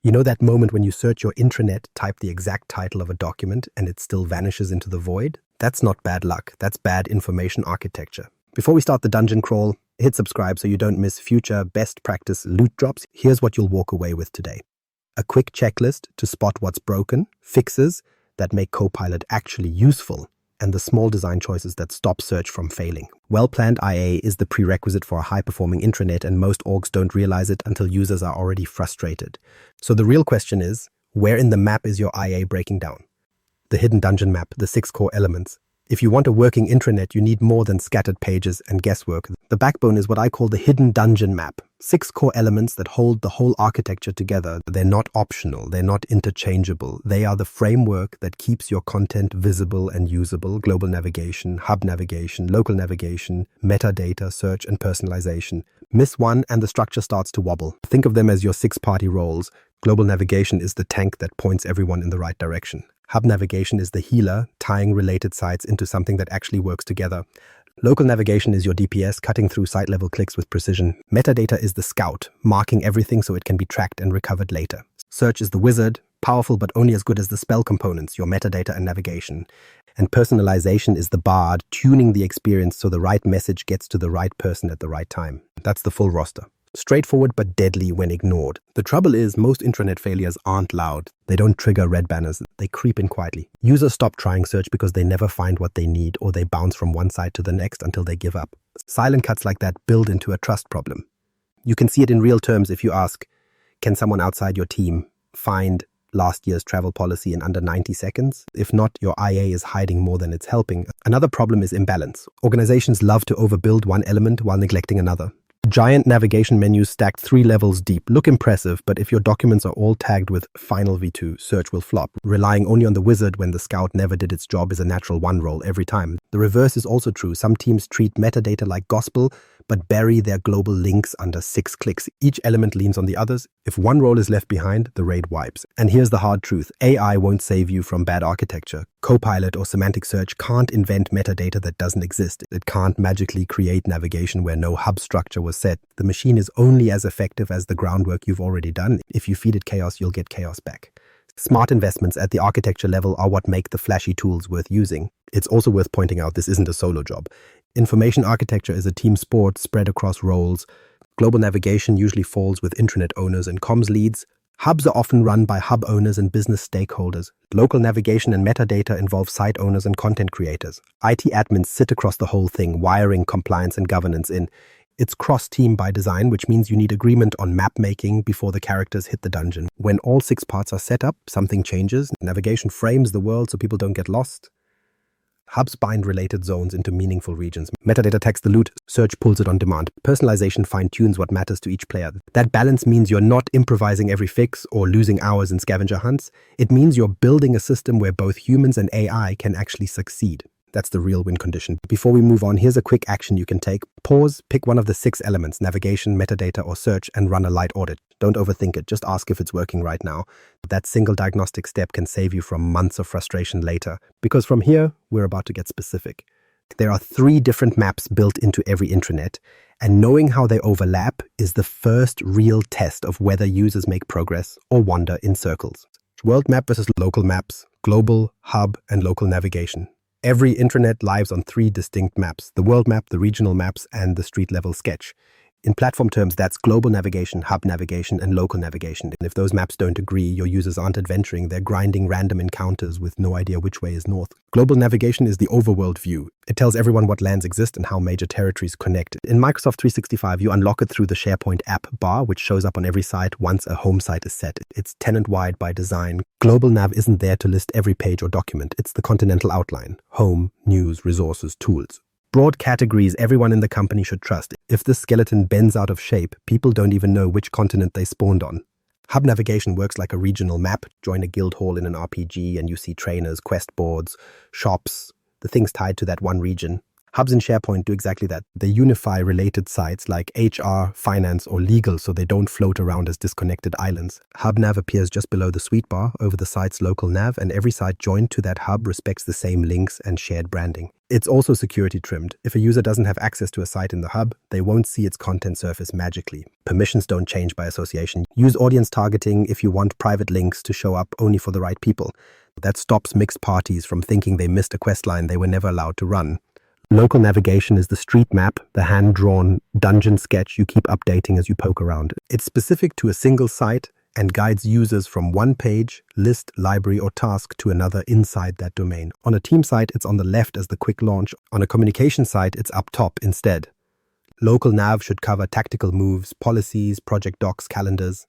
You know that moment when you search your intranet, type the exact title of a document, and it still vanishes into the void? That's not bad luck, that's bad information architecture. Before we start the dungeon crawl, hit subscribe so you don't miss future best practice loot drops. Here's what you'll walk away with today. A quick checklist to spot what's broken, fixes that make Copilot actually useful, and the small design choices that stop search from failing. Well-planned IA is the prerequisite for a high-performing intranet, and most orgs don't realize it until users are already frustrated. So the real question is, where in the map is your IA breaking down? The hidden dungeon map, the 6 core elements. If you want a working intranet, you need more than scattered pages and guesswork. The backbone is what I call the hidden dungeon map. 6 core elements that hold the whole architecture together. They're not optional, they're not interchangeable. They are the framework that keeps your content visible and usable. Global navigation, hub navigation, local navigation, metadata, search, and personalization. Miss one and the structure starts to wobble. Think of them as your 6-party roles. Global navigation is the tank that points everyone in the right direction. Hub navigation is the healer, tying related sites into something that actually works together. Local navigation is your DPS, cutting through site-level clicks with precision. Metadata is the scout, marking everything so it can be tracked and recovered later. Search is the wizard, powerful but only as good as the spell components, your metadata and navigation. And personalization is the bard, tuning the experience so the right message gets to the right person at the right time. That's the full roster. Straightforward but deadly when ignored. The trouble is, most intranet failures aren't loud. They don't trigger red banners. They creep in quietly. Users stop trying search because they never find what they need, or they bounce from one site to the next until they give up. Silent cuts like that build into a trust problem. You can see it in real terms if you ask, can someone outside your team find last year's travel policy in under 90 seconds? If not, your IA is hiding more than it's helping. Another problem is imbalance. Organizations love to overbuild one element while neglecting another. Giant navigation menus stacked 3 levels deep look impressive, but if your documents are all tagged with Final V2, search will flop. Relying only on the wizard when the scout never did its job is a natural one roll every time. The reverse is also true. Some teams treat metadata like gospel, but bury their global links under 6 clicks. Each element leans on the others. If one role is left behind, the raid wipes. And here's the hard truth. AI won't save you from bad architecture. Copilot or semantic search can't invent metadata that doesn't exist. It can't magically create navigation where no hub structure was set. The machine is only as effective as the groundwork you've already done. If you feed it chaos, you'll get chaos back. Smart investments at the architecture level are what make the flashy tools worth using. It's also worth pointing out this isn't a solo job. Information architecture is a team sport spread across roles. Global navigation usually falls with intranet owners and comms leads. Hubs are often run by hub owners and business stakeholders. Local navigation and metadata involve site owners and content creators. IT admins sit across the whole thing, wiring compliance and governance in. It's cross-team by design, which means you need agreement on map making before the characters hit the dungeon. When all 6 parts are set up, something changes. Navigation frames the world so people don't get lost. Hubs bind related zones into meaningful regions. Metadata tags the loot, search pulls it on demand. Personalization fine-tunes what matters to each player. That balance means you're not improvising every fix or losing hours in scavenger hunts. It means you're building a system where both humans and AI can actually succeed. That's the real win condition. Before we move on, here's a quick action you can take. Pause, pick one of the 6 elements, navigation, metadata, or search, and run a light audit. Don't overthink it, just ask if it's working right now. That single diagnostic step can save you from months of frustration later. Because from here, we're about to get specific. There are 3 different maps built into every intranet, and knowing how they overlap is the first real test of whether users make progress or wander in circles. World map versus local maps, global, hub, and local navigation. Every intranet lives on 3 distinct maps, the world map, the regional maps, and the street-level sketch. In platform terms, that's global navigation, hub navigation, and local navigation. And if those maps don't agree, your users aren't adventuring, they're grinding random encounters with no idea which way is north. Global navigation is the overworld view. It tells everyone what lands exist and how major territories connect. In Microsoft 365, you unlock it through the SharePoint app bar, which shows up on every site once a home site is set. It's tenant-wide by design. Global nav isn't there to list every page or document. It's the continental outline: home, news, resources, tools. Broad categories everyone in the company should trust. If this skeleton bends out of shape, people don't even know which continent they spawned on. Hub navigation works like a regional map. Join a guild hall in an RPG and you see trainers, quest boards, shops, the things tied to that one region. Hubs in SharePoint do exactly that. They unify related sites like HR, finance, or legal so they don't float around as disconnected islands. Hub nav appears just below the suite bar over the site's local nav, and every site joined to that hub respects the same links and shared branding. It's also security trimmed. If a user doesn't have access to a site in the hub, they won't see its content surface magically. Permissions don't change by association. Use audience targeting if you want private links to show up only for the right people. That stops mixed parties from thinking they missed a questline they were never allowed to run. Local navigation is the street map, the hand-drawn dungeon sketch you keep updating as you poke around. It's specific to a single site and guides users from one page, list, library, or task to another inside that domain. On a team site, it's on the left as the quick launch. On a communication site, it's up top instead. Local nav should cover tactical moves, policies, project docs, calendars.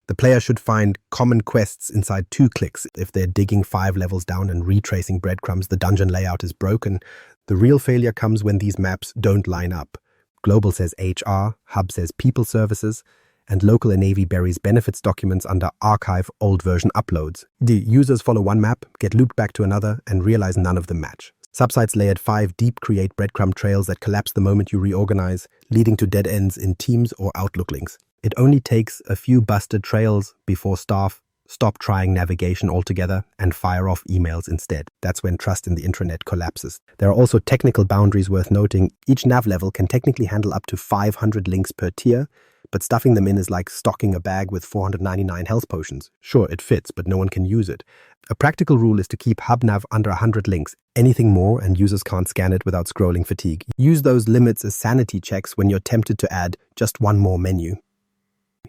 The player should find common quests inside 2 clicks. If they're digging 5 levels down and retracing breadcrumbs, the dungeon layout is broken. The real failure comes when these maps don't line up. Global says HR, Hub says People Services, and Local and Navy buries benefits documents under Archive Old Version Uploads. The users follow one map, get looped back to another, and realize none of them match. Subsites layered 5 deep create breadcrumb trails that collapse the moment you reorganize, leading to dead ends in Teams or Outlook links. It only takes a few busted trails before staff stop trying navigation altogether and fire off emails instead. That's when trust in the intranet collapses. There are also technical boundaries worth noting. Each nav level can technically handle up to 500 links per tier, but stuffing them in is like stocking a bag with 499 health potions. Sure, it fits, but no one can use it. A practical rule is to keep HubNav under 100 links. Anything more and users can't scan it without scrolling fatigue. Use those limits as sanity checks when you're tempted to add just one more menu.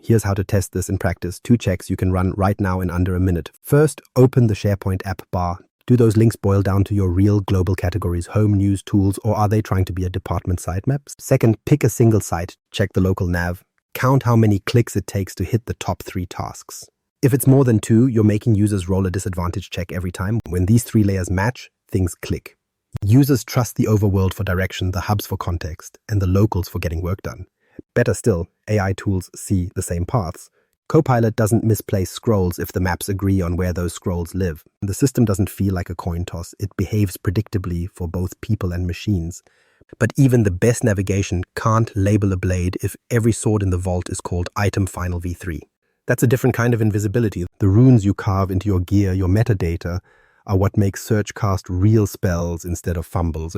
Here's how to test this in practice. 2 checks you can run right now in under a minute. First, open the SharePoint app bar. Do those links boil down to your real global categories, home, news, tools, or are they trying to be a department sitemap? Second, pick a single site. Check the local nav. Count how many clicks it takes to hit the top 3 tasks. If it's more than 2, you're making users roll a disadvantage check every time. When these 3 layers match, things click. Users trust the overworld for direction, the hubs for context, and the locals for getting work done. Better still, AI tools see the same paths. Copilot doesn't misplace scrolls if the maps agree on where those scrolls live. The system doesn't feel like a coin toss. It behaves predictably for both people and machines. But even the best navigation can't label a blade if every sword in the vault is called item final v3. That's a different kind of invisibility. The runes you carve into your gear, your metadata, are what makes search cast real spells instead of fumbles.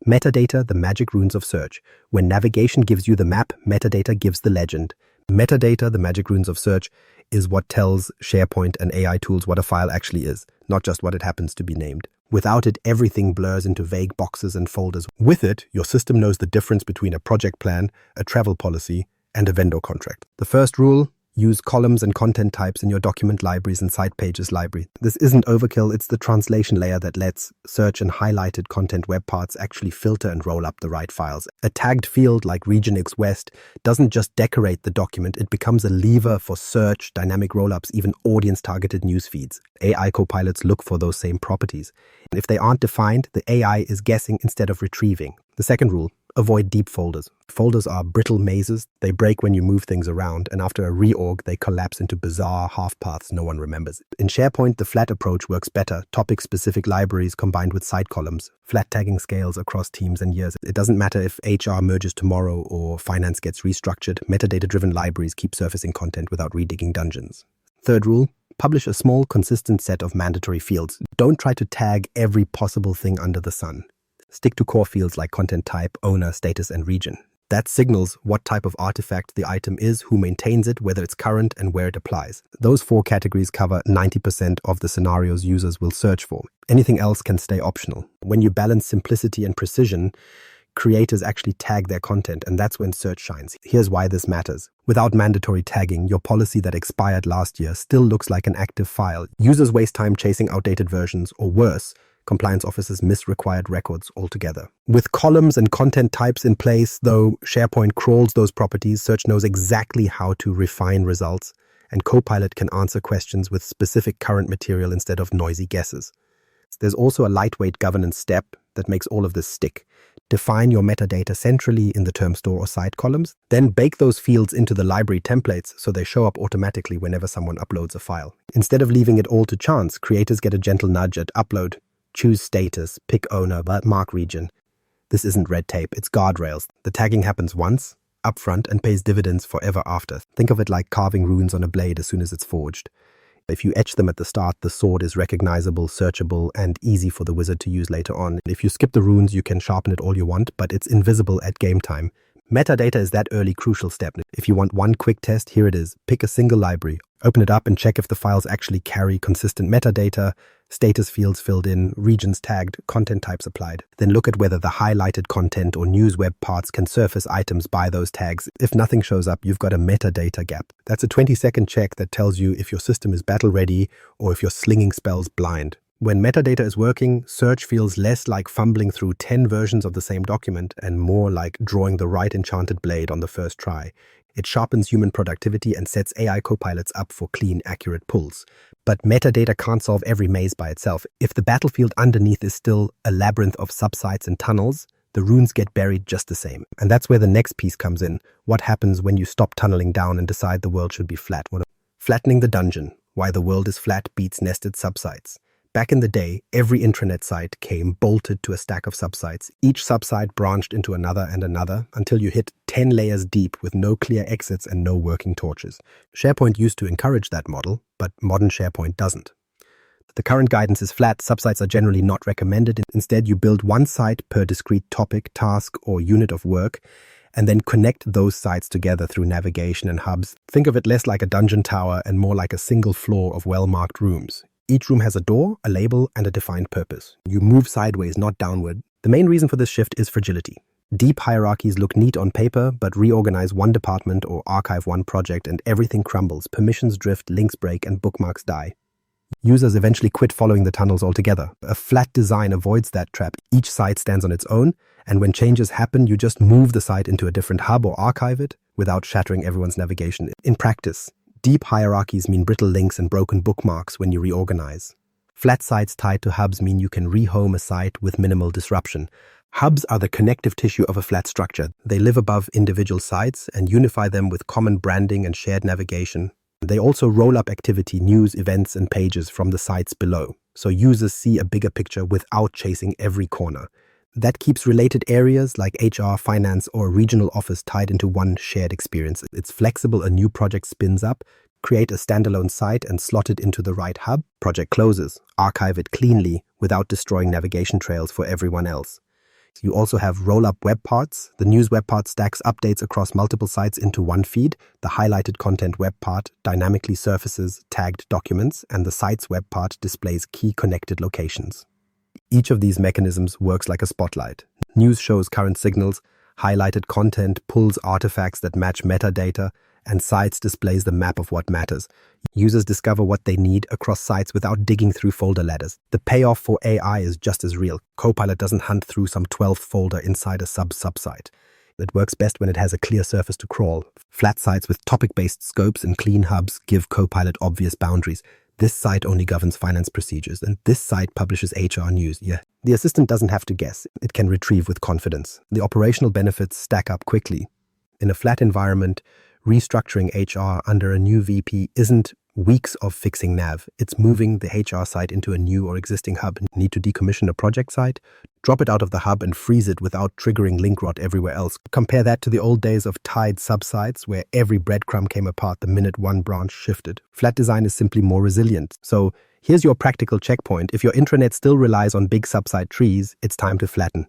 Metadata, the magic runes of search. When navigation gives you the map, metadata gives the legend. Metadata, the magic runes of search, is what tells SharePoint and AI tools what a file actually is, not just what it happens to be named. Without it, everything blurs into vague boxes and folders. With it, your system knows the difference between a project plan, a travel policy, and a vendor contract. The first rule: use columns and content types in your document libraries and site pages library. This isn't overkill, it's the translation layer that lets search and highlighted content web parts actually filter and roll up the right files. A tagged field like Region X West doesn't just decorate the document, it becomes a lever for search, dynamic rollups, even audience-targeted news feeds. AI copilots look for those same properties. If they aren't defined, the AI is guessing instead of retrieving. The second rule: avoid deep folders. Folders are brittle mazes. They break when you move things around, and after a reorg, they collapse into bizarre half paths no one remembers. In SharePoint, the flat approach works better. Topic-specific libraries combined with site columns. Flat tagging scales across teams and years. It doesn't matter if HR merges tomorrow or finance gets restructured. Metadata-driven libraries keep surfacing content without redigging dungeons. Third rule: publish a small, consistent set of mandatory fields. Don't try to tag every possible thing under the sun. Stick to core fields like content type, owner, status, and region. That signals what type of artifact the item is, who maintains it, whether it's current, and where it applies. Those 4 categories cover 90% of the scenarios users will search for. Anything else can stay optional. When you balance simplicity and precision, creators actually tag their content, and that's when search shines. Here's why this matters. Without mandatory tagging, your policy that expired last year still looks like an active file. Users waste time chasing outdated versions, or worse, compliance officers miss required records altogether. With columns and content types in place, though, SharePoint crawls those properties, search knows exactly how to refine results, and Copilot can answer questions with specific current material instead of noisy guesses. There's also a lightweight governance step that makes all of this stick. Define your metadata centrally in the term store or site columns, then bake those fields into the library templates so they show up automatically whenever someone uploads a file. Instead of leaving it all to chance, creators get a gentle nudge at upload. Choose status, pick owner, mark region. This isn't red tape, it's guardrails. The tagging happens once, upfront, and pays dividends forever after. Think of it like carving runes on a blade as soon as it's forged. If you etch them at the start, the sword is recognizable, searchable, and easy for the wizard to use later on. If you skip the runes, you can sharpen it all you want, but it's invisible at game time. Metadata is that early crucial step. If you want one quick test, here it is. Pick a single library, open it up and check if the files actually carry consistent metadata, status fields filled in, regions tagged, content types applied. Then look at whether the highlighted content or news web parts can surface items by those tags. If nothing shows up, you've got a metadata gap. That's a 20-second check that tells you if your system is battle ready or if you're slinging spells blind. When metadata is working, search feels less like fumbling through 10 versions of the same document and more like drawing the right enchanted blade on the first try. It sharpens human productivity and sets AI copilots up for clean, accurate pulls. But metadata can't solve every maze by itself. If the battlefield underneath is still a labyrinth of subsites and tunnels, the runes get buried just the same. And that's where the next piece comes in. What happens when you stop tunneling down and decide the world should be flat? Flattening the dungeon. Why the world is flat beats nested subsites. Back in the day, every intranet site came bolted to a stack of subsites. Each subsite branched into another and another until you hit 10 layers deep with no clear exits and no working torches. SharePoint used to encourage that model, but modern SharePoint doesn't. The current guidance is flat. Subsites are generally not recommended. Instead, you build one site per discrete topic, task, or unit of work, and then connect those sites together through navigation and hubs. Think of it less like a dungeon tower and more like a single floor of well-marked rooms. Each room has a door, a label, and a defined purpose. You move sideways, not downward. The main reason for this shift is fragility. Deep hierarchies look neat on paper, but reorganize one department or archive one project and everything crumbles. Permissions drift, links break, and bookmarks die. Users eventually quit following the tunnels altogether. A flat design avoids that trap. Each site stands on its own, and when changes happen, you just move the site into a different hub or archive it without shattering everyone's navigation. In practice, deep hierarchies mean brittle links and broken bookmarks when you reorganize. Flat sites tied to hubs mean you can rehome a site with minimal disruption. Hubs are the connective tissue of a flat structure. They live above individual sites and unify them with common branding and shared navigation. They also roll up activity, news, events, and pages from the sites below, so users see a bigger picture without chasing every corner. That keeps related areas like HR, finance, or a regional office tied into one shared experience. It's flexible. A new project spins up, create a standalone site and slot it into the right hub. Project closes, archive it cleanly without destroying navigation trails for everyone else. You also have roll-up web parts. The news web part stacks updates across multiple sites into one feed. The highlighted content web part dynamically surfaces tagged documents, and the site's web part displays key connected locations. Each of these mechanisms works like a spotlight. News shows current signals, highlighted content pulls artifacts that match metadata, and sites displays the map of what matters. Users discover what they need across sites without digging through folder ladders. The payoff for AI is just as real. Copilot doesn't hunt through some 12th folder inside a subsite. It works best when it has a clear surface to crawl. Flat sites with topic-based scopes and clean hubs give Copilot obvious boundaries. This site only governs finance procedures, and this site publishes HR news. Yeah, the assistant doesn't have to guess. It can retrieve with confidence. The operational benefits stack up quickly. In a flat environment, restructuring HR under a new VP isn't weeks of fixing nav. It's moving the HR site into a new or existing hub. Need to decommission a project site? Drop it out of the hub and freeze it without triggering link rot everywhere else. Compare that to the old days of tied subsites where every breadcrumb came apart the minute one branch shifted. Flat design is simply more resilient. So here's your practical checkpoint. If your intranet still relies on big subsite trees, it's time to flatten.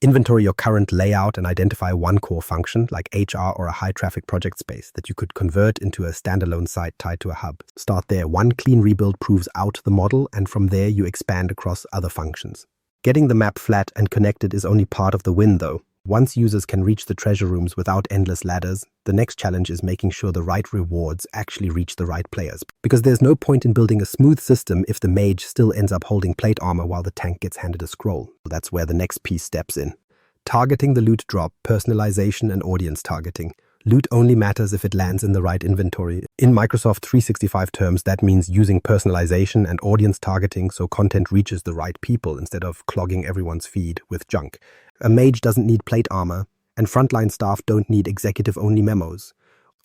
Inventory your current layout and identify one core function like HR or a high-traffic project space that you could convert into a standalone site tied to a hub. Start there. One clean rebuild proves out the model, and from there you expand across other functions. Getting the map flat and connected is only part of the win, though. Once users can reach the treasure rooms without endless ladders, the next challenge is making sure the right rewards actually reach the right players. Because there's no point in building a smooth system if the mage still ends up holding plate armor while the tank gets handed a scroll. That's where the next piece steps in. Targeting the loot drop, personalization, and audience targeting. Loot only matters if it lands in the right inventory. In Microsoft 365 terms, that means using personalization and audience targeting so content reaches the right people instead of clogging everyone's feed with junk. A mage doesn't need plate armor, and frontline staff don't need executive-only memos.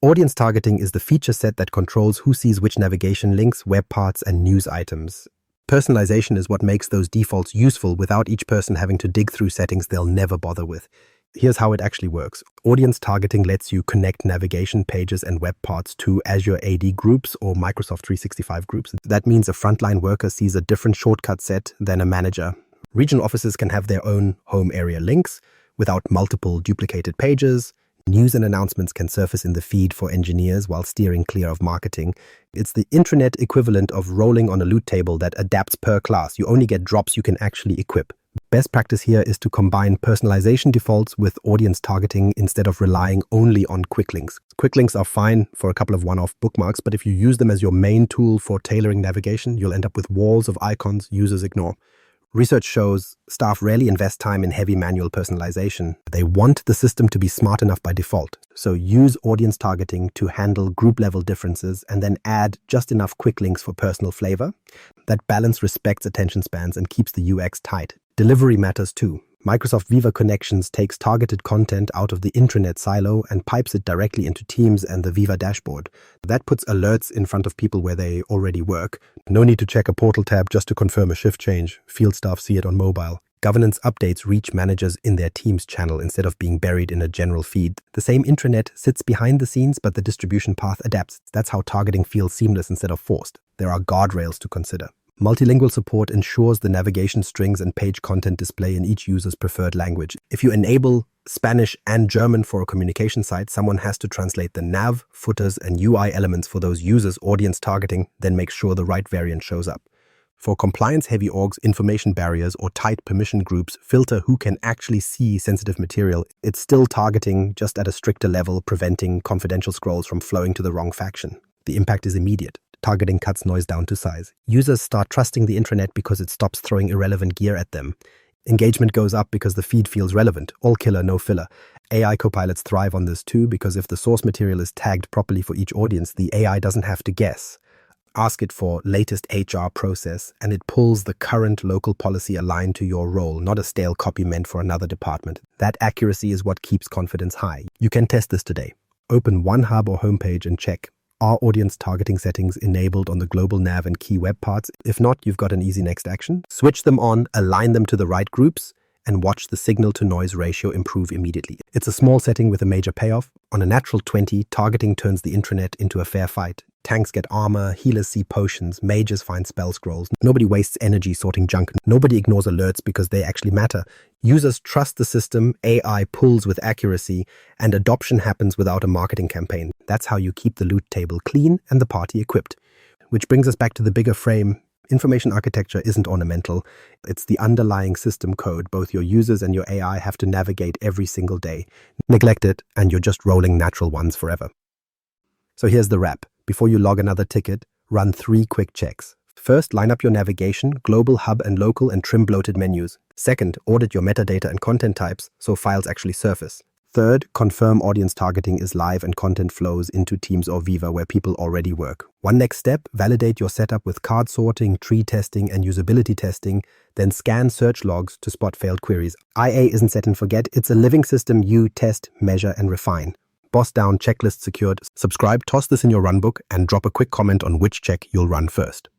Audience targeting is the feature set that controls who sees which navigation links, web parts, and news items. Personalization is what makes those defaults useful without each person having to dig through settings they'll never bother with. Here's how it actually works. Audience targeting lets you connect navigation pages and web parts to Azure AD groups or Microsoft 365 groups. That means a frontline worker sees a different shortcut set than a manager. Regional offices can have their own home area links without multiple duplicated pages. News and announcements can surface in the feed for engineers while steering clear of marketing. It's the intranet equivalent of rolling on a loot table that adapts per class. You only get drops you can actually equip. Best practice here is to combine personalization defaults with audience targeting instead of relying only on quick links. Quick links are fine for a couple of one-off bookmarks, but if you use them as your main tool for tailoring navigation, you'll end up with walls of icons users ignore. Research shows staff rarely invest time in heavy manual personalization. They want the system to be smart enough by default. So use audience targeting to handle group-level differences and then add just enough quick links for personal flavor. That balance respects attention spans and keeps the UX tight. Delivery matters too. Microsoft Viva Connections takes targeted content out of the intranet silo and pipes it directly into Teams and the Viva dashboard. That puts alerts in front of people where they already work. No need to check a portal tab just to confirm a shift change. Field staff see it on mobile. Governance updates reach managers in their Teams channel instead of being buried in a general feed. The same intranet sits behind the scenes, but the distribution path adapts. That's how targeting feels seamless instead of forced. There are guardrails to consider. Multilingual support ensures the navigation strings and page content display in each user's preferred language. If you enable Spanish and German for a communication site, someone has to translate the nav, footers, and UI elements for those users' audience targeting, then make sure the right variant shows up. For compliance-heavy orgs, information barriers, or tight permission groups filter who can actually see sensitive material. It's still targeting, just at a stricter level, preventing confidential scrolls from flowing to the wrong faction. The impact is immediate. Targeting cuts noise down to size. Users start trusting the intranet because it stops throwing irrelevant gear at them. Engagement goes up because the feed feels relevant. All killer, no filler. AI copilots thrive on this too because if the source material is tagged properly for each audience, the AI doesn't have to guess. Ask it for latest HR process and it pulls the current local policy aligned to your role, not a stale copy meant for another department. That accuracy is what keeps confidence high. You can test this today. Open one hub or homepage and check. Are audience targeting settings enabled on the global nav and key web parts? If not, you've got an easy next action. Switch them on, align them to the right groups, and watch the signal-to-noise ratio improve immediately. It's a small setting with a major payoff. On a natural 20, targeting turns the intranet into a fair fight. Tanks get armor, healers see potions, mages find spell scrolls. Nobody wastes energy sorting junk. Nobody ignores alerts because they actually matter. Users trust the system, AI pulls with accuracy, and adoption happens without a marketing campaign. That's how you keep the loot table clean and the party equipped. Which brings us back to the bigger frame. Information architecture isn't ornamental. It's the underlying system code both your users and your AI have to navigate every single day. Neglect it, and you're just rolling natural ones forever. So here's the wrap. Before you log another ticket, run 3 quick checks. First, line up your navigation, global, hub, and local, and trim bloated menus. Second, audit your metadata and content types so files actually surface. Third, confirm audience targeting is live and content flows into Teams or Viva where people already work. One next step, validate your setup with card sorting, tree testing, and usability testing, then scan search logs to spot failed queries. IA isn't set and forget, it's a living system you test, measure, and refine. Boss down, checklist secured. Subscribe, toss this in your runbook, and drop a quick comment on which check you'll run first.